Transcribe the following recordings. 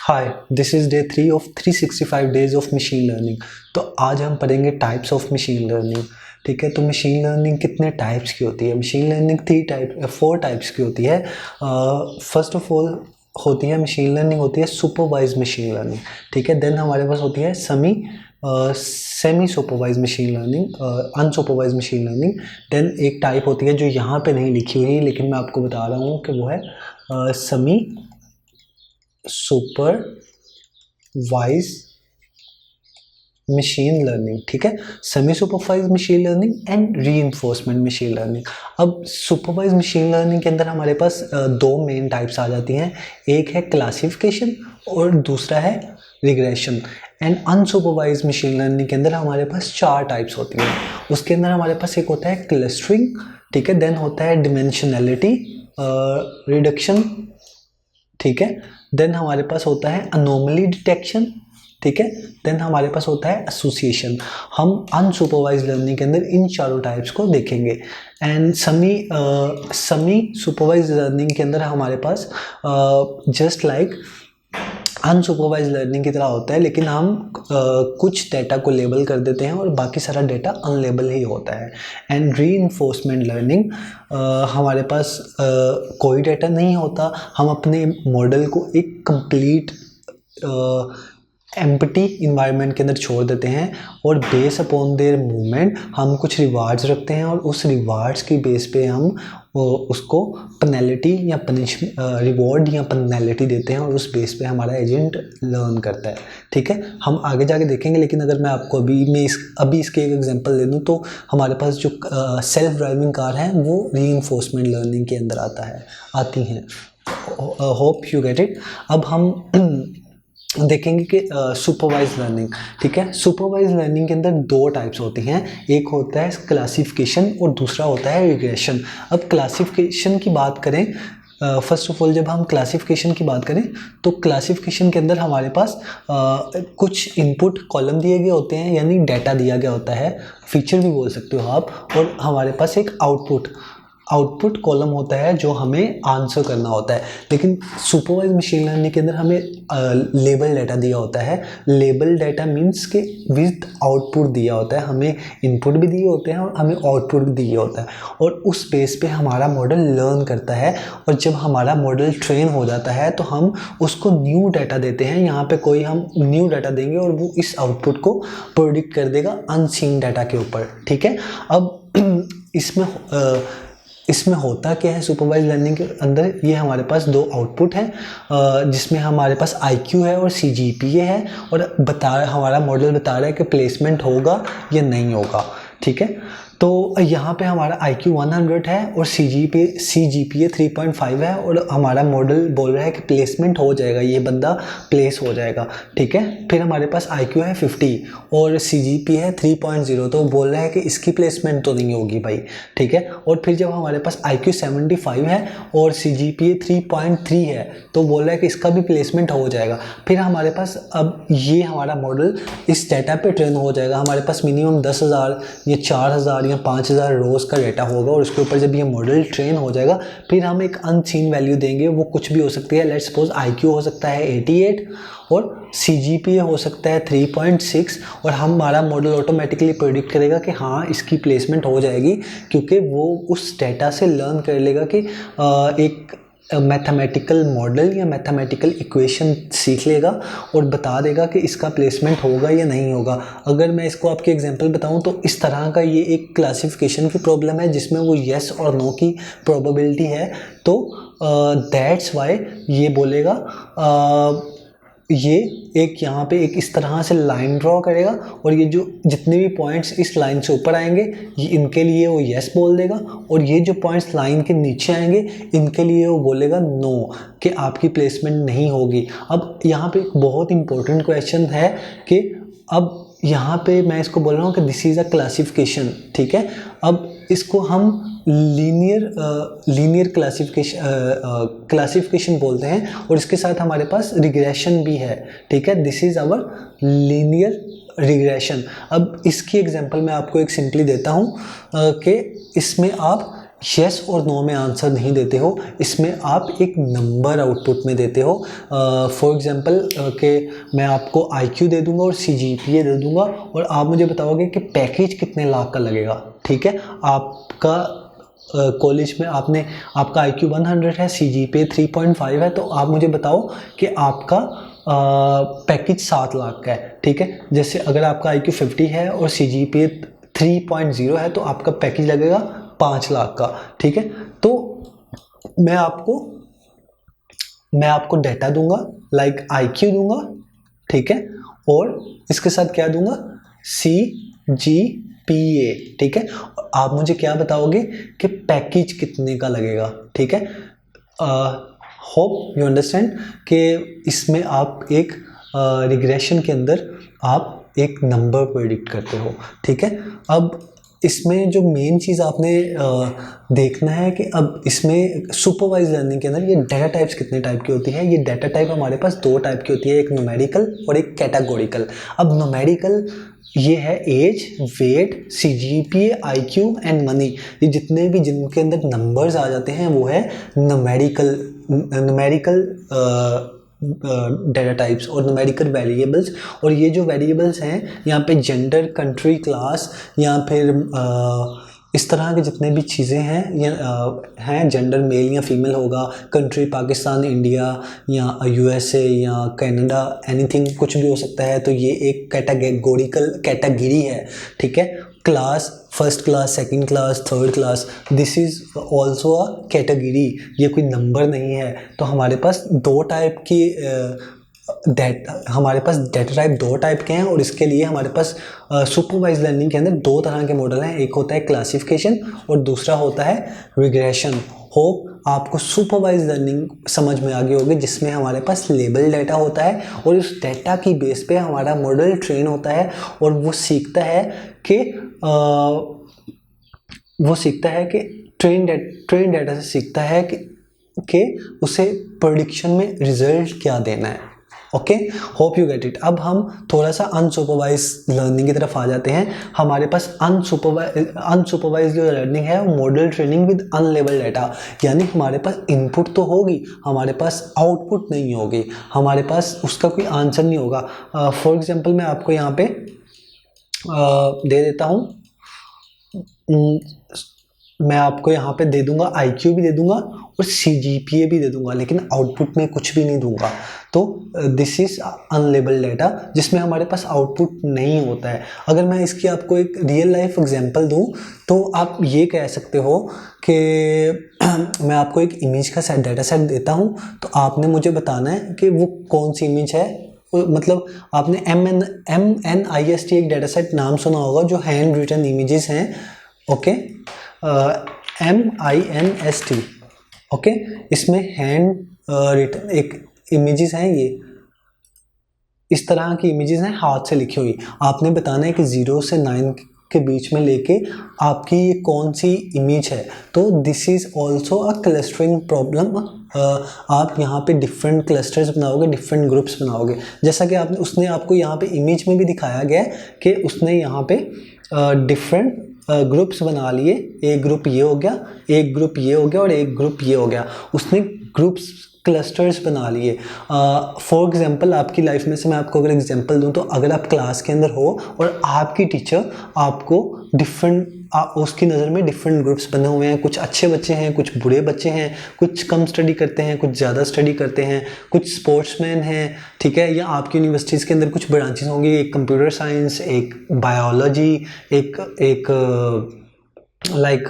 Hi, this is day 3 of 365 days of machine learning. तो आज हम पढ़ेंगे टाइप्स ऑफ मशीन लर्निंग। ठीक है, तो मशीन लर्निंग कितने टाइप्स की होती है? मशीन लर्निंग 4 टाइप्स की होती है। फर्स्ट ऑफ ऑल होती है मशीन लर्निंग, होती है सुपरवाइज मशीन लर्निंग। ठीक है, देन हमारे पास होती है semi supervise machine learning, unsupervise machine learning. Then एक टाइप होती है जो यहाँ पे नहीं लिखी हुई, लेकिन मैं आपको बता रहा हूँ कि वो है सेमी सुपरवाइज मशीन लर्निंग। ठीक है, semi supervise machine learning and reinforcement machine learning. अब सुपरवाइज मशीन लर्निंग के अंदर हमारे पास दो मेन टाइप्स आ जाती हैं, एक है क्लासिफिकेशन और दूसरा है regression. And unsupervise machine learning के अंदर हमारे पास 4 टाइप्स होती हैं। उसके अंदर हमारे पास एक होता है क्लस्टरिंग, ठीक है, देन होता है डिमेंशनैलिटी रिडक्शन, ठीक है, देन हमारे पास होता है अनोमली डिटेक्शन, ठीक है, देन हमारे पास होता है एसोसिएशन। हम अनसुपरवाइज लर्निंग के अंदर इन चारों टाइप्स को देखेंगे। एंड सेमी सुपरवाइज लर्निंग के अंदर हमारे पास जस्ट लाइक अनसुपरवाइज लर्निंग की तरह होता है, लेकिन हम कुछ डेटा को लेबल कर देते हैं और बाकी सारा डेटा अनलेबल ही होता है। एंड रीइंफोर्समेंट लर्निंग हमारे पास कोई डेटा नहीं होता, हम अपने मॉडल को एक कंप्लीट एम्प्टी इन्वायरमेंट के अंदर छोड़ देते हैं और बेस अपॉन देयर मूवमेंट हम कुछ रिवार्ड्स रखते हैं और उस रिवार्ड्स की बेस पे हम उसको पेनल्टी या रिवॉर्ड या पेनल्टी देते हैं और उस बेस पे हमारा एजेंट लर्न करता है। ठीक है, हम आगे जाके देखेंगे, लेकिन अगर मैं आपको अभी इसके एक एग्जांपल दे दूं तो हमारे पास जो सेल्फ ड्राइविंग कार है वो रीइंफोर्समेंट लर्निंग के अंदर आती हैं। Hope you get it. अब हम देखेंगे कि सुपरवाइज लर्निंग। ठीक है, सुपरवाइज लर्निंग के अंदर 2 टाइप्स होती हैं, एक होता है क्लासिफिकेशन और दूसरा होता है रिग्रेशन। अब क्लासिफिकेशन की बात करें, फर्स्ट ऑफ ऑल जब हम क्लासिफिकेशन की बात करें तो क्लासिफिकेशन के अंदर हमारे पास कुछ इनपुट कॉलम दिए गए होते हैं, यानी डाटा दिया गया होता है, फीचर भी बोल सकते हो आप, और हमारे पास एक आउटपुट कॉलम होता है जो हमें आंसर करना होता है। लेकिन सुपरवाइज मशीन लर्निंग के अंदर हमें लेबल डाटा दिया होता है। लेबल डाटा मीन्स के विद आउटपुट दिया होता है, हमें इनपुट भी दिए होते हैं और हमें आउटपुट भी दिया होता है, और उस बेस पे हमारा मॉडल लर्न करता है। और जब हमारा मॉडल ट्रेन हो जाता है तो हम उसको न्यू डाटा देते हैं, यहाँ पे कोई हम न्यू डाटा देंगे और वो इस आउटपुट को प्रेडिक्ट कर देगा अनसीन डाटा के ऊपर। ठीक है, अब इसमें होता क्या है सुपरवाइज लर्निंग के अंदर, ये हमारे पास 2 आउटपुट हैं जिसमें हमारे पास IQ है और CGPA है, और हमारा मॉडल बता रहा है कि प्लेसमेंट होगा या नहीं होगा। ठीक है, तो यहाँ पे हमारा IQ 100 है और CGPA 3.5 है, और हमारा मॉडल बोल रहा है कि प्लेसमेंट हो जाएगा, ये बंदा प्लेस हो जाएगा। ठीक है, फिर हमारे पास IQ है 50 और CGPA है 3.0, तो बोल रहा है कि इसकी प्लेसमेंट तो नहीं होगी भाई। ठीक है, और फिर जब हमारे पास IQ 75 है और CGPA 3.3 है तो बोल रहा है कि इसका भी प्लेसमेंट हो जाएगा। फिर हमारे पास अब ये हमारा मॉडल इस डाटा पे ट्रेन हो जाएगा, हमारे पास मिनिमम 10,000 या 4,000 या 5,000 रोज़ का डाटा होगा, और उसके ऊपर जब ये मॉडल ट्रेन हो जाएगा फिर हम एक अनसीन वैल्यू देंगे, वो कुछ भी हो सकती है। लेट्स सपोज IQ हो सकता है 88 और CGPA हो सकता है 3.6, और हमारा मॉडल ऑटोमेटिकली प्रेडिक्ट करेगा कि हाँ इसकी प्लेसमेंट हो जाएगी, क्योंकि वो उस डाटा से लर्न कर लेगा कि एक मैथमेटिकल मॉडल या मैथमेटिकल इक्वेशन सीख लेगा और बता देगा कि इसका प्लेसमेंट होगा या नहीं होगा। अगर मैं इसको आपके एग्जांपल बताऊं तो इस तरह का ये एक क्लासिफिकेशन की प्रॉब्लम है जिसमें वो येस और नो की प्रोबेबिलिटी है, तो दैट्स वाई ये बोलेगा ये एक यहाँ पे एक इस तरह से लाइन ड्रॉ करेगा, और ये जो जितने भी पॉइंट्स इस लाइन से ऊपर आएंगे ये इनके लिए वो येस बोल देगा, और ये जो पॉइंट्स लाइन के नीचे आएंगे इनके लिए वो बोलेगा नो कि आपकी प्लेसमेंट नहीं होगी। अब यहाँ पे एक बहुत इंपॉर्टेंट क्वेश्चन है कि अब यहाँ पे मैं इसको बोल रहा हूँ कि दिस इज़ अ क्लासिफिकेशन। ठीक है, अब इसको हम लीनियर क्लासिफिकेशन बोलते हैं, और इसके साथ हमारे पास रिग्रेशन भी है। ठीक है, this is our linear regression. अब इसकी एग्जांपल मैं आपको एक सिंपली देता हूँ कि इसमें आप यस और नो में आंसर नहीं देते हो, इसमें आप एक नंबर आउटपुट में देते हो। फॉर एग्जांपल कि मैं आपको IQ दे दूंगा और CGPA दे दूंगा और आप मुझे बताओगे कि पैकेज कितने लाख का लगेगा। ठीक है, आपका कॉलेज में आपका IQ 100 है, CGPA 3.5 है, तो आप मुझे बताओ कि आपका पैकेज 7 लाख का है। ठीक है, जैसे अगर आपका IQ 50 है और CGPA 3.0 है तो आपका पैकेज लगेगा 5 लाख का। ठीक है, तो मैं आपको डाटा दूंगा, लाइक IQ दूंगा। ठीक है, और इसके साथ क्या दूंगा, CGPA। ठीक है, आप मुझे क्या बताओगे कि पैकेज कितने का लगेगा। ठीक है, होप यू अंडरस्टैंड कि इसमें आप एक रिग्रेशन के अंदर आप एक नंबर प्रेडिक्ट करते हो। ठीक है, अब इसमें जो मेन चीज़ आपने देखना है कि अब इसमें सुपरवाइज लर्निंग के अंदर ये डाटा टाइप्स कितने टाइप की होती है। ये डाटा टाइप हमारे पास 2 टाइप की होती है, एक न्यूमेरिकल और एक कैटेगोरिकल। अब न्यूमेरिकल ये है age, weight, CGPA, IQ and money. ये जितने भी जिनके अंदर नंबर्स आ जाते हैं वो है न्यूमेरिकल डाटा टाइप्स और न्यूमेरिकल वेरिएबल्स। और ये जो वेरिएबल्स हैं यहाँ पे जेंडर, कंट्री, क्लास या फिर इस तरह के जितने भी चीज़ें हैं या हैं, जेंडर मेल या फीमेल होगा, कंट्री पाकिस्तान, इंडिया या USA या कनाडा, एनीथिंग कुछ भी हो सकता है। तो ये एक कैटेगरी है। ठीक है, class, first class, second class, third class, this is also a category, ये कोई नंबर नहीं है। तो हमारे पास 2 टाइप की हमारे पास डेटा टाइप 2 टाइप के हैं और इसके लिए हमारे पास सुपरवाइज लर्निंग के अंदर 2 तरह के मॉडल हैं, एक होता है क्लासिफिकेशन और दूसरा होता है रिग्रेशन। होप आपको सुपरवाइज लर्निंग समझ में आ गई होगी, जिसमें हमारे पास लेबल डाटा होता है और उस डाटा की बेस पे हमारा मॉडल ट्रेन होता है और वो सीखता है कि ट्रेन डाटा से सीखता है कि उसे प्रेडिक्शन में रिजल्ट क्या देना है। Okay, hope you get it. अब हम थोड़ा सा अनसुपरवाइज लर्निंग की तरफ आ जाते हैं। हमारे पास अनसुपरवाइज जो लर्निंग है वो model training with unlabel data, यानी हमारे पास इनपुट तो होगी, हमारे पास आउटपुट नहीं होगी, हमारे पास उसका कोई आंसर नहीं होगा। फॉर एग्जांपल मैं आपको यहाँ पे दे देता हूँ, मैं आपको यहाँ पे दे दूंगा IQ भी दे दूंगा और CGPA भी दे दूंगा, लेकिन आउटपुट में कुछ भी नहीं दूंगा। तो दिस इज अनलेबल डाटा जिसमें हमारे पास आउटपुट नहीं होता है। अगर मैं इसकी आपको एक रियल लाइफ एग्जांपल दूं तो आप ये कह सकते हो कि मैं आपको एक इमेज का डाटा सेट देता हूं, तो आपने मुझे बताना है कि वो कौन सी इमेज है। मतलब आपने MNIST एक डाटा सेट नाम सुना होगा जो हैंड रिटन इमेजेस हैं। Okay, MINST। ओके, इसमें हैंड रिटन एक इमेजेस हैं, ये इस तरह की इमेजेस हैं हाथ से लिखी हुई। आपने बताना है कि 0 से 9 के बीच में लेके आपकी ये कौन सी इमेज है। तो this is also a clustering problem. आप यहाँ पे डिफरेंट क्लस्टर्स बनाओगे, डिफरेंट ग्रुप्स बनाओगे, जैसा कि उसने आपको यहाँ पे इमेज में भी दिखाया गया है कि उसने यहाँ पे डिफरेंट ग्रुप्स बना लिए। एक ग्रुप ये हो गया, एक ग्रुप ये हो गया और एक ग्रुप ये हो गया। उसने ग्रुप्स क्लस्टर्स बना लिए। फॉर एग्जांपल आपकी लाइफ में से मैं आपको अगर एग्जांपल दूं तो अगर आप क्लास के अंदर हो और आपकी टीचर आपको उसकी नज़र में डिफरेंट ग्रुप्स बने हुए हैं, कुछ अच्छे बच्चे हैं, कुछ बुरे बच्चे हैं, कुछ कम स्टडी करते हैं, कुछ ज़्यादा स्टडी करते हैं, कुछ स्पोर्ट्समैन हैं। ठीक है, या आपकी यूनिवर्सिटीज़ के अंदर कुछ ब्रांचेस होंगी, एक कंप्यूटर साइंस, एक बायोलॉजी, एक लाइक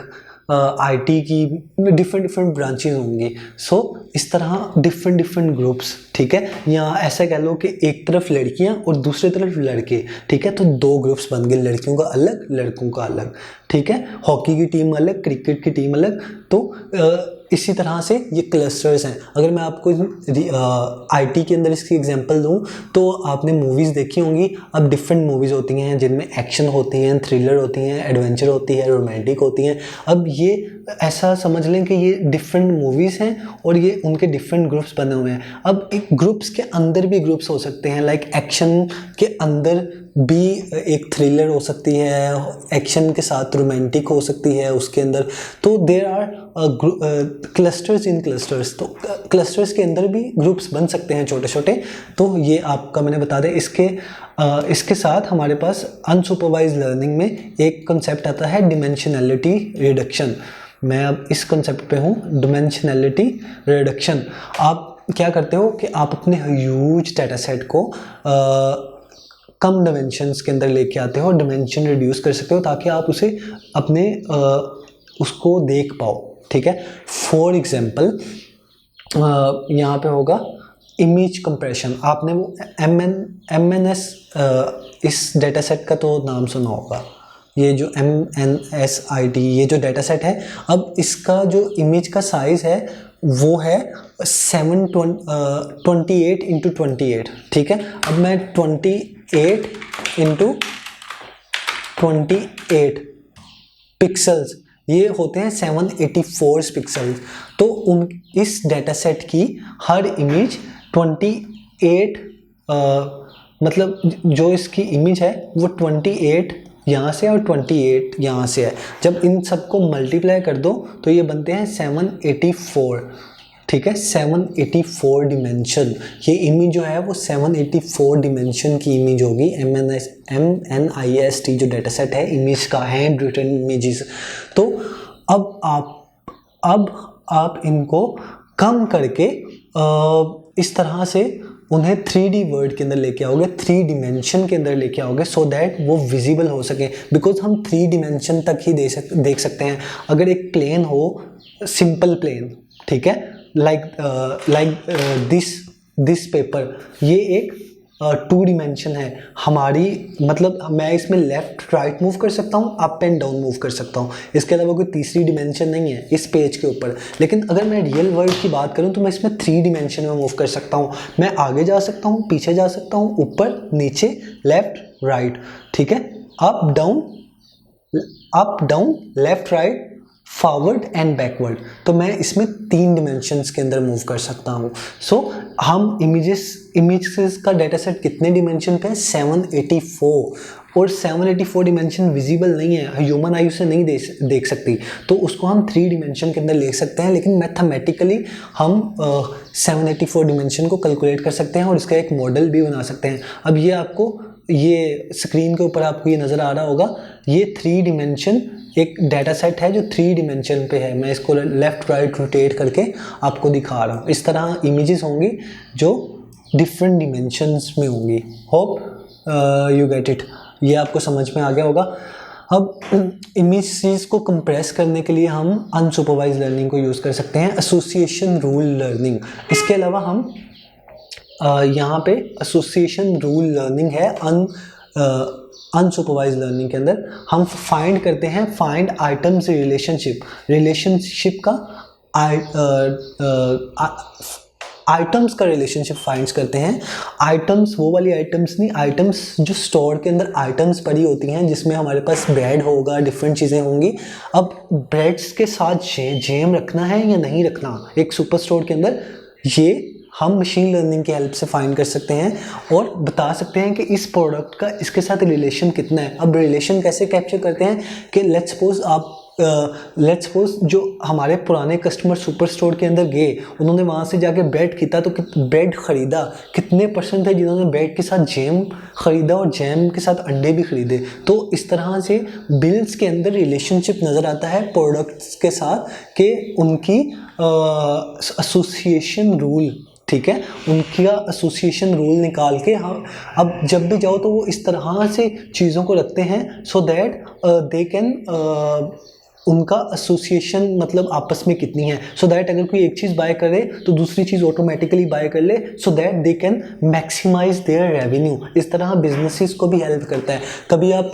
IT की डिफरेंट ब्रांचेस होंगी। सो इस तरह डिफरेंट ग्रुप्स। ठीक है, या ऐसा कह लो कि एक तरफ लड़कियां और दूसरी तरफ लड़के। ठीक है, तो 2 ग्रुप्स बन गए, लड़कियों का अलग, लड़कों का अलग। ठीक है, हॉकी की टीम अलग, क्रिकेट की टीम अलग। तो इसी तरह से ये क्लस्टर्स हैं। अगर मैं आपको IT के अंदर इसकी एग्जांपल दूं तो आपने मूवीज़ देखी होंगी। अब डिफरेंट मूवीज़ होती हैं जिनमें एक्शन होती हैं, थ्रिलर होती हैं, एडवेंचर होती है, रोमांटिक होती हैं। अब ये ऐसा समझ लें कि ये डिफरेंट मूवीज़ हैं और ये उनके डिफरेंट ग्रुप्स बने हुए हैं। अब एक ग्रुप्स के अंदर भी ग्रुप्स हो सकते हैं, लाइक एक्शन के अंदर बी एक थ्रिलर हो सकती है, एक्शन के साथ रोमांटिक हो सकती है उसके अंदर। तो there are clusters in clusters, तो क्लस्टर्स के अंदर भी ग्रुप्स बन सकते हैं छोटे छोटे। तो ये आपका मैंने बता दें। इसके साथ हमारे पास अनसुपरवाइज लर्निंग में एक कंसेप्ट आता है डिमेंशनैलिटी रिडक्शन। मैं अब इस कंसेप्ट पे हूँ, डिमेंशनैलिटी रिडक्शन। आप क्या करते हो कि आप अपने ह्यूज डाटा सेट को कम डिमेंशंस के अंदर लेके आते हो, डिमेंशन रिड्यूस कर सकते हो ताकि आप उसे अपने उसको देख पाओ, ठीक है। फॉर एग्जांपल यहाँ पे होगा इमेज कंप्रेशन। आपने वो MNS इस डाटा सेट का तो नाम सुना होगा, ये जो MNSIT ये जो डाटा सेट है, अब इसका जो इमेज का साइज़ है वो है 728x28, ठीक है। अब मैं 28x28 पिक्सल्स, ये होते हैं 784 पिक्सल्स। तो इस डाटा सेट की हर इमेज 28 मतलब जो इसकी इमेज है वो 28 यहाँ से और 28 यहाँ से है। जब इन सबको मल्टीप्लाई कर दो तो ये बनते हैं 784, ठीक है। 784 डिमेंशन, ये इमेज जो है वो 784 डिमेंशन की इमेज होगी। MNIST जो डाटा सेट है इमेज का, हैंड रिटन इमेजेस। तो अब आप इनको कम करके इस तरह से उन्हें 3D वर्ड के अंदर लेके आओगे, 3 डिमेंशन के अंदर लेके आओगे, सो दैट वो विजिबल हो सके। बिकॉज हम 3 डिमेंशन तक ही देख सकते हैं। अगर एक प्लेन हो, सिंपल प्लेन, ठीक है, लाइक दिस पेपर, ये एक 2 डिमेंशन है हमारी, मतलब मैं इसमें लेफ्ट राइट मूव कर सकता हूँ, अप एंड डाउन मूव कर सकता हूँ। इसके अलावा कोई तीसरी डिमेंशन नहीं है इस पेज के ऊपर। लेकिन अगर मैं रियल वर्ल्ड की बात करूँ तो मैं इसमें 3 डिमेंशन में मूव कर सकता हूँ। मैं आगे जा सकता हूँ, पीछे जा सकता हूँ, ऊपर नीचे, लेफ्ट राइट, ठीक है, up down, left right, forward and backward. तो मैं इसमें 3 डिमेंशंस के अंदर मूव कर सकता हूँ। सो हम इमेजेस का डाटा सेट कितने डिमेंशन पे है? 784। और 784 डिमेंशन विजिबल नहीं है, ह्यूमन आई से नहीं देख सकती, तो उसको हम 3 डिमेंशन के अंदर ले सकते हैं। लेकिन मैथमेटिकली हम 784 डिमेंशन को कैलकुलेट कर सकते हैं और इसका एक मॉडल भी बना सकते हैं। अब ये आपको, ये स्क्रीन के ऊपर आपको ये नज़र आ रहा होगा, ये 3 डिमेंशन एक डाटा सेट है जो 3 डिमेंशन पे है। मैं इसको लेफ़्ट राइट रोटेट करके आपको दिखा रहा हूँ। इस तरह इमेजेस होंगी जो डिफरेंट डिमेंशंस में होंगी। होप यू गेट इट, ये आपको समझ में आ गया होगा। अब इमेजेस को कंप्रेस करने के लिए हम अनसुपरवाइज लर्निंग को यूज़ कर सकते हैं, एसोसिएशन रूल लर्निंग। इसके अलावा हम यहाँ पे एसोसिएशन रूल लर्निंग है अनसुपरवाइज लर्निंग के अंदर। हम फाइंड करते हैं, फाइंड आइटम्स रिलेशनशिप का आइटम्स का रिलेशनशिप फाइंड्स करते हैं। आइटम्स वो वाली आइटम्स नहीं, आइटम्स जो स्टोर के अंदर आइटम्स पड़ी होती हैं जिसमें हमारे पास ब्रेड होगा, डिफरेंट चीज़ें होंगी। अब ब्रेड्स के साथ जैम रखना है या नहीं रखना एक सुपर स्टोर के अंदर, ये हम मशीन लर्निंग की हेल्प से फाइंड कर सकते हैं और बता सकते हैं कि इस प्रोडक्ट का इसके साथ रिलेशन कितना है। अब रिलेशन कैसे कैप्चर करते हैं कि लेट्स सपोज जो हमारे पुराने कस्टमर सुपर स्टोर के अंदर गए, उन्होंने वहाँ से जाके ब्रेड खरीदा, तो ब्रेड ख़रीदा, कितने % थे जिन्होंने ब्रेड के साथ जैम ख़रीदा और जैम के साथ अंडे भी ख़रीदे। तो इस तरह से बिल्स के अंदर रिलेशनशिप नज़र आता है प्रोडक्ट्स के साथ कि उनकी एसोसिएशन रूल, ठीक है, उनका एसोसिएशन रूल निकाल के हम अब जब भी जाओ तो वो इस तरह से चीज़ों को रखते हैं सो दैट दे कैन उनका एसोसिएशन मतलब आपस में कितनी है, सो दैट अगर कोई एक चीज़ बाय करे तो दूसरी चीज़ ऑटोमेटिकली बाय कर ले, so that they can maximise their revenue. इस तरह बिजनेसेस को भी हेल्प करता है। कभी आप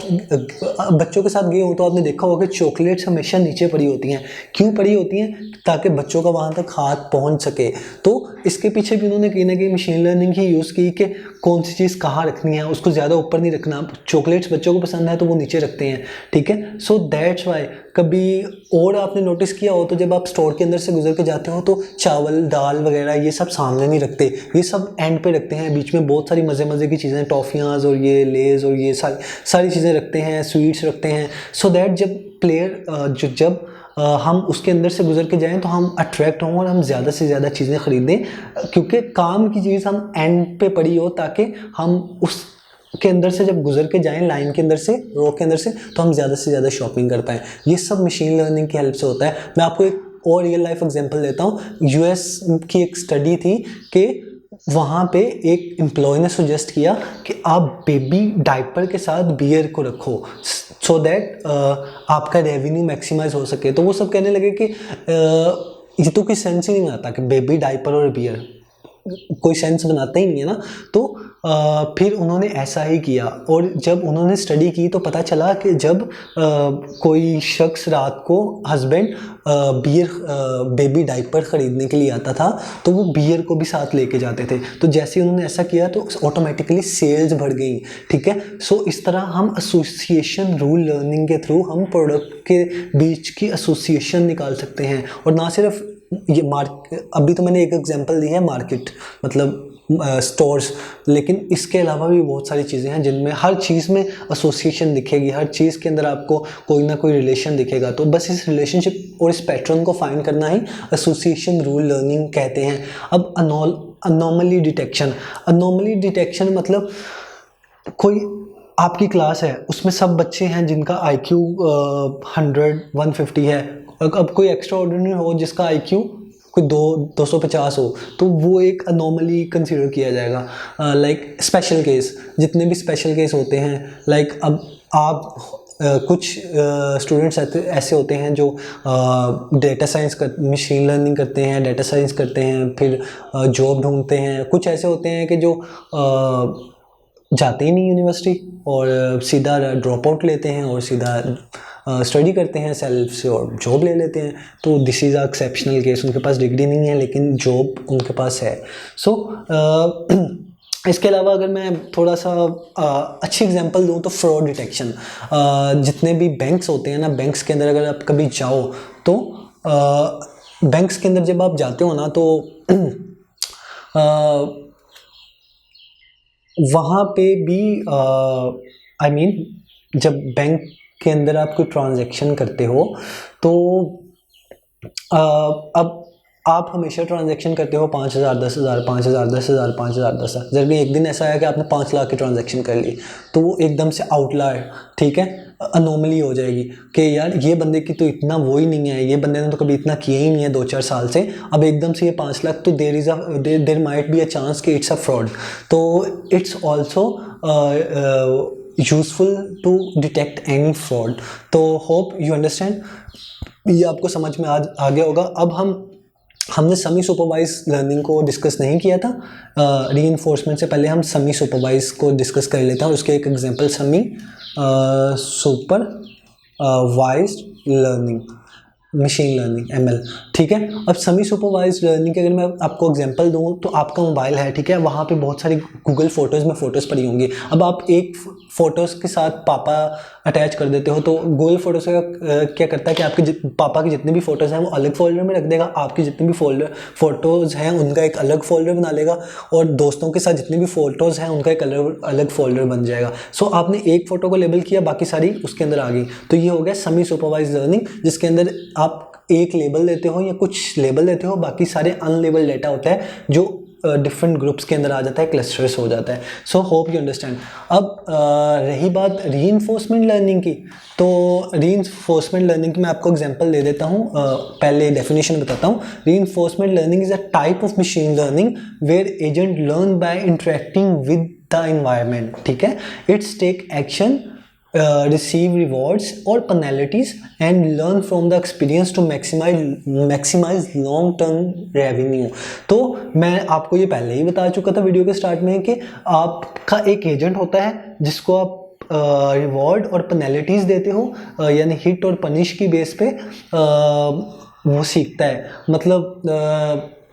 बच्चों के साथ गए हो तो आपने देखा होगा कि चॉकलेट्स हमेशा नीचे पड़ी होती हैं। क्यों पड़ी होती हैं? ताकि बच्चों का वहाँ तक हाथ पहुँच सके। तो इसके पीछे भी उन्होंने कहीं ना कहीं मशीन लर्निंग ही यूज़ की कि कौन सी चीज़ कहाँ रखनी है, उसको ज़्यादा ऊपर नहीं रखना। चॉकलेट्स बच्चों को पसंद है तो वो नीचे रखते हैं, ठीक है। सो दैट्स वाई कभी और आपने नोटिस किया हो तो जब आप स्टोर के अंदर से गुजर के जाते हो तो चावल दाल वगैरह ये सब सामने नहीं रखते, ये सब एंड पे रखते हैं। बीच में बहुत सारी मज़े मज़े की चीज़ें, टॉफ़ियाँ और ये लेज़ और ये सारी चीज़ें रखते हैं, स्वीट्स रखते हैं, सो दैट जब प्लेयर जब हम उसके अंदर से गुजर के जाएं तो हम अट्रैक्ट हों और हम ज़्यादा से ज़्यादा चीज़ें ख़रीदें, क्योंकि काम की चीज़ हम एंड पे पड़ी हो ताकि हम उस के अंदर से जब गुजर के जाएं, लाइन के अंदर से, रो के अंदर से, तो हम ज़्यादा से ज़्यादा शॉपिंग कर पाएँ। ये सब मशीन लर्निंग की हेल्प से होता है। मैं आपको एक और रियल लाइफ एग्जांपल देता हूँ। यूएस की एक स्टडी थी कि वहाँ पे एक एम्प्लॉय ने सजेस्ट किया कि आप बेबी डायपर के साथ बियर को रखो सो दैट आपका रेवेन्यू मैक्सिमाइज हो सके। तो वो सब कहने लगे कि ये तो कोई सेंस ही नहीं आता कि बेबी डायपर और बियर कोई सेंस बनाता ही नहीं है ना। तो फिर उन्होंने ऐसा ही किया, और जब उन्होंने स्टडी की तो पता चला कि जब कोई शख्स रात को हस्बैंड बियर बेबी डायपर ख़रीदने के लिए आता था तो वो बियर को भी साथ लेके जाते थे। तो जैसे उन्होंने ऐसा किया तो ऑटोमेटिकली सेल्स बढ़ गई, ठीक है। सो इस तरह हम एसोसिएशन रूल लर्निंग के थ्रू हम प्रोडक्ट के बीच की एसोसिएशन निकाल सकते हैं। और ना सिर्फ ये अभी तो मैंने एक एग्जांपल दी है मार्केट, मतलब स्टोर्स, लेकिन इसके अलावा भी बहुत सारी चीज़ें हैं जिनमें हर चीज़ में एसोसिएशन दिखेगी, हर चीज़ के अंदर आपको कोई ना कोई रिलेशन दिखेगा। तो बस इस रिलेशनशिप और इस पैटर्न को फाइंड करना ही एसोसिएशन रूल लर्निंग कहते हैं। अब अनोमली डिटेक्शन मतलब कोई आपकी क्लास है, उसमें सब बच्चे हैं जिनका IQ 100-150 है। अब कोई एक्स्ट्रा ऑर्डिनरी हो जिसका IQ कोई 250 हो तो वो एक अनोमली कंसीडर किया जाएगा। लाइक स्पेशल केस, जितने भी स्पेशल केस होते हैं, लाइक अब आप कुछ स्टूडेंट्स ऐसे होते हैं जो डेटा साइंस मशीन लर्निंग करते हैं, डेटा साइंस करते हैं, फिर जॉब ढूंढते हैं। कुछ ऐसे होते हैं कि जो जाते ही नहीं यूनिवर्सिटी और सीधा ड्रॉप आउट लेते हैं और सीधा स्टडी करते हैं सेल्फ से और जॉब ले लेते हैं। तो this is a exceptional case, उनके पास डिग्री नहीं है लेकिन जॉब उनके पास है। सो इसके अलावा अगर मैं थोड़ा सा अच्छी एग्जांपल दूं तो फ्रॉड डिटेक्शन। जितने भी बैंक्स होते हैं ना, बैंक्स के अंदर अगर आप कभी जाओ तो बैंक्स के अंदर जब आप जाते हो ना तो वहाँ पे भी जब बैंक के अंदर आप कोई ट्रांजैक्शन करते हो तो अब आप हमेशा ट्रांजैक्शन करते हो 5,000 10,000 5,000 10,000 5,000 10,000। जब भी एक दिन ऐसा है कि आपने 5 लाख की ट्रांजैक्शन कर ली तो वो एकदम से आउटलायर, ठीक है, अनोमली हो जाएगी कि यार ये बंदे की तो इतना वो ही नहीं है, ये बंदे ने तो कभी इतना किया ही नहीं है 2-4 साल से, अब एकदम से ये 5 लाख, तो there might be a chance कि इट्स अ फ्रॉड। तो it's also useful to detect any fraud. तो होप यू अंडरस्टैंड, ये आपको समझ में आ गया होगा। अब हमने सेमी सुपरवाइज लर्निंग को डिस्कस नहीं किया था। रीइंफोर्समेंट से पहले हम सेमी सुपरवाइज को डिस्कस कर लेते हैं और उसके एक example semi supervised learning, machine learning ML, ठीक है। अब सेमी सुपरवाइज्ड लर्निंग के अगर मैं आपको एग्जांपल दूं तो आपका मोबाइल है, ठीक है, वहाँ पे बहुत सारी गूगल फ़ोटोज़ में फ़ोटोज़ पड़ी होंगी। अब आप एक फ़ोटोज़ के साथ पापा अटैच कर देते हो तो गूगल फ़ोटोज़ का क्या करता है कि आपके पापा की जितनी भी फ़ोटोज़ हैं वो अलग फोल्डर में रख देगा, आपकी जितनी भी फ़ोटोज़ हैं उनका एक अलग फोल्डर बना लेगा, और दोस्तों के साथ जितनी भी फ़ोटोज़ हैं उनका एक अलग फोल्डर बन जाएगा। सो आपने एक फ़ोटो को लेबल किया, बाकी सारी उसके अंदर आ गई। तो ये हो गया सेमी सुपरवाइज्ड लर्निंग, जिसके अंदर आप एक लेबल देते हो या कुछ लेबल देते हो, बाकी सारे अनलेबल डेटा होता है जो डिफरेंट ग्रुप्स के अंदर आ जाता है, क्लस्टर्स हो जाता है। So hope you understand. अब रही बात रीइंफोर्समेंट लर्निंग की, तो रीइंफोर्समेंट लर्निंग की मैं आपको एग्जांपल दे देता हूँ, पहले डेफिनेशन बताता हूँ। Reinforcement learning is a type of machine learning where agent learn by interacting with the environment, ठीक है। It's take action, receive rewards or penalties and learn from the experience to maximize long term revenue। तो मैं आपको ये पहले ही बता चुका था वीडियो के स्टार्ट में कि आपका एक एजेंट होता है जिसको आप रिवॉर्ड और पेनल्टीज देते हो, यानी हिट और पनिश की बेस पे वो सीखता है। मतलब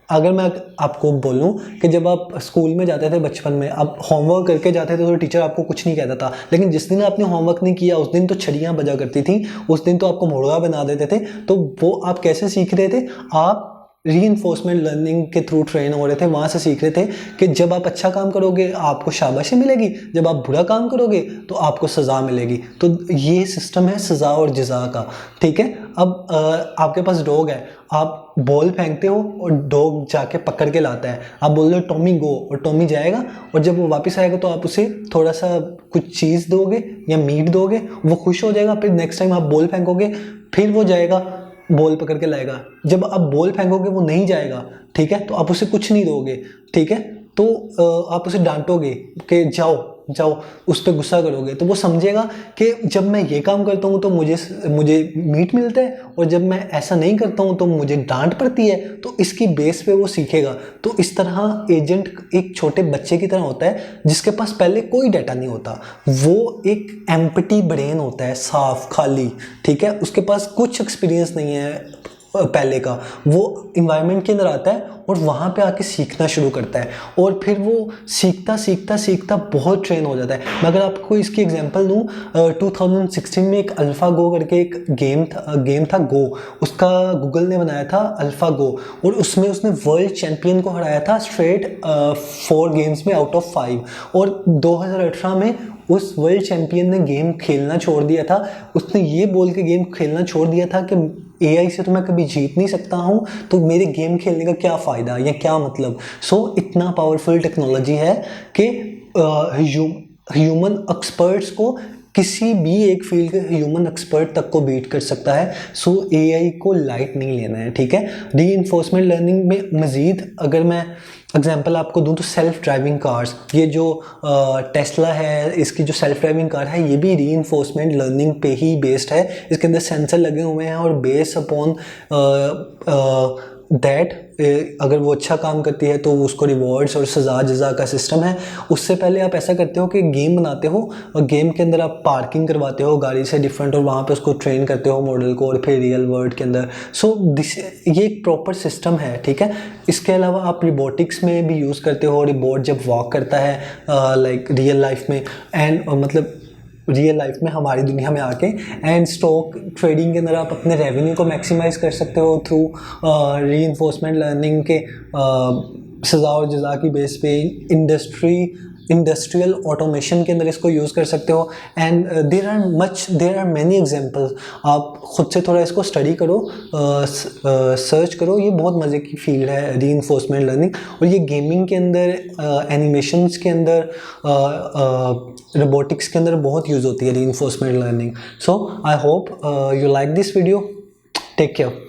अगर मैं आपको बोलूं कि जब आप स्कूल में जाते थे बचपन में, आप होमवर्क करके जाते थे तो टीचर आपको कुछ नहीं कहता था, लेकिन जिस दिन आपने होमवर्क नहीं किया उस दिन तो छड़ियाँ बजा करती थी, उस दिन तो आपको मुर्गा बना देते थे। तो वो आप कैसे सीख रहे थे? आप रीइंफोर्समेंट लर्निंग के थ्रू ट्रेन हो रहे थे, वहाँ से सीख रहे थे कि जब आप अच्छा काम करोगे आपको शाबाशी मिलेगी, जब आप बुरा काम करोगे तो आपको सज़ा मिलेगी। तो ये सिस्टम है सज़ा और जज़ा का, ठीक है। अब आपके पास डॉग है, आप बॉल फेंकते हो और डॉग जाके पकड़ के लाता है, आप बोल रहे हो टॉमी गो, और टॉमी जाएगा, और जब वो वापस आएगा तो आप उसे थोड़ा सा कुछ चीज़ दोगे या मीट दोगे, वो खुश हो जाएगा, फिर नेक्स्ट टाइम आप बॉल फेंकोगे फिर वो जाएगा बॉल पकड़ के लाएगा। जब आप बॉल फेंकोगे वो नहीं जाएगा, ठीक है, तो आप उसे कुछ नहीं दोगे, ठीक है, तो आप उसे डांटोगे कि जाओ जाओ, उस पर गुस्सा करोगे, तो वो समझेगा कि जब मैं ये काम करता हूँ तो मुझे मीट मिलता है, और जब मैं ऐसा नहीं करता हूँ तो मुझे डांट पड़ती है, तो इसकी बेस पे वो सीखेगा। तो इस तरह एजेंट एक छोटे बच्चे की तरह होता है जिसके पास पहले कोई डाटा नहीं होता, वो एक एम्प्टी ब्रेन होता है, साफ खाली, ठीक है, उसके पास कुछ एक्सपीरियंस नहीं है पहले का, वो इन्वायरमेंट के अंदर आता है और वहाँ पे आके सीखना शुरू करता है, और फिर वो सीखता सीखता सीखता बहुत ट्रेन हो जाता है। मैं अगर आपको इसकी एग्जांपल दूँ, 2016 में एक अल्फ़ा गो करके एक गेम था गो, उसका गूगल ने बनाया था अल्फ़ा गो, और उसमें उसने वर्ल्ड चैम्पियन को हराया था स्ट्रेट 4 गेम्स में आउट ऑफ 5, और 2018 में उस वर्ल्ड चैम्पियन ने गेम खेलना छोड़ दिया था। उसने ये बोल के गेम खेलना छोड़ दिया था कि एआई से तो मैं कभी जीत नहीं सकता हूँ, तो मेरे गेम खेलने का क्या फ़ायदा या क्या मतलब। इतना पावरफुल टेक्नोलॉजी है कि ह्यूमन एक्सपर्ट्स को, किसी भी एक फील्ड के ह्यूमन एक्सपर्ट तक को बीट कर सकता है। एआई को लाइट नहीं लेना है, ठीक है। रीइंफोर्समेंट लर्निंग में मज़ीद अगर मैं एग्जांपल आपको दूं तो सेल्फ ड्राइविंग कार्स, ये जो टेस्ला है, इसकी जो सेल्फ ड्राइविंग कार है ये भी रीइंफोर्समेंट लर्निंग पे ही बेस्ड है। इसके अंदर सेंसर लगे हुए हैं और बेस अपॉन दैट अगर वो अच्छा काम करती है तो उसको रिवॉर्ड्स और सज़ा जज़ा का सिस्टम है। उससे पहले आप ऐसा करते हो कि गेम बनाते हो और गेम के अंदर आप पार्किंग करवाते हो गाड़ी से डिफरेंट, और वहाँ पे उसको ट्रेन करते हो मॉडल को, और फिर रियल वर्ल्ड के अंदर। ये एक प्रॉपर सिस्टम है, ठीक है। इसके अलावा आप रिबोटिक्स में भी यूज़ करते हो, रिबोट जब वॉक करता है लाइक रियल लाइफ में, एंड मतलब रियल लाइफ में हमारी दुनिया में आके, एंड स्टॉक ट्रेडिंग के अंदर आप अपने रेवेन्यू को मैक्सिमाइज़ कर सकते हो थ्रू रीइंफोर्समेंट लर्निंग के सज़ा और जज़ा की बेस पे। इंडस्ट्रियल ऑटोमेशन के अंदर इसको यूज़ कर सकते हो, and there are many examples. आप खुद से थोड़ा इसको स्टडी करो, सर्च करो, ये बहुत मज़े की फील्ड है रीइंफोर्समेंट लर्निंग, और ये गेमिंग के अंदर, एनिमेशंस के अंदर, रोबोटिक्स के अंदर बहुत यूज़ होती है reinforcement learning. I hope you like this video. Take care.